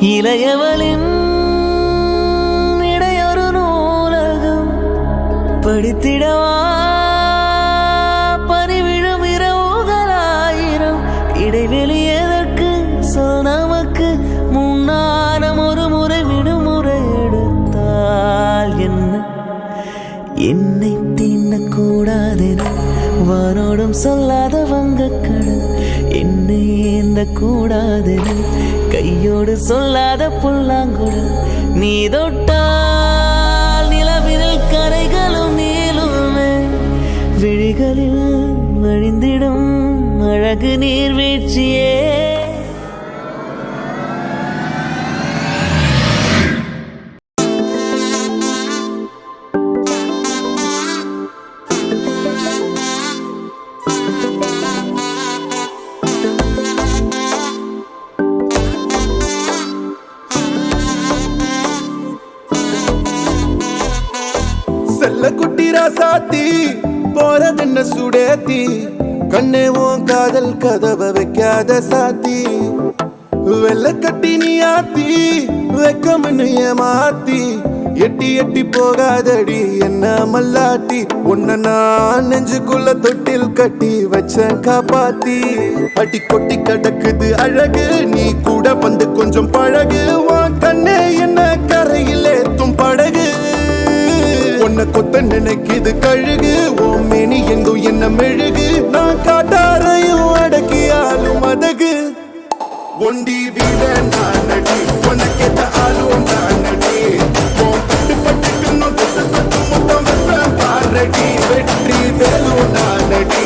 இளையவளின் இடையொரு நூலகம் படித்திடவா பறிவிழும் இரவுகளாயிரம் இடைவெளி எதற்கு சொல் நமக்கு முன்னாரம் ஒரு முறை விடுமுறை எடுத்தால் என்ன என்னை தீண்டக்கூடாதென வானோடும் சொல்லாத வங்கக்கடல் என்னை ஏந்த கூடாதென கையோடு சொல்லாத புல்லாங்குழல் நீ தொட்டால் நிலவினில் கரைகளும் நீளுமே விழிகளில் வழிந்திடும் அழகு நீர்வீழ்ச்சியே செல்ல குட்டி ராசாத்தி போறதென்ன சுடேத்தி கண்ணே உன் காதல் கதவை வைக்காத சாத்தி வெள்ள கட்டி நீ ஆத்தி வெக்கம்னு ஏமாத்தி எட்டி எட்டி போகாதடி என்ன மல்லாட்டி உன்ன நான் நெஞ்சுக்குள்ள தொட்டில் கட்டி வச்ச காப்பாத்தி அடி கொட்டி கடக்குது அழகு நீ கூட வந்து கொஞ்சம் பழகு உன் கண்ணே என்ன கரையில் ஏத்தும் படகு உன்னை கொத்த நினைக்குது கழுகு ஓம் மேனி எங்கும் என்ன மெழுகு நான் காட்டாரையும் அடக்கியாலும் அதகு ஒண்டி வீட நான் நடி உனக்கேத்த ஆளும் நான் நடி பட்டு பட்டுக்கு மொத்தம் பாரடி வெற்றி வேலும் நான் நடி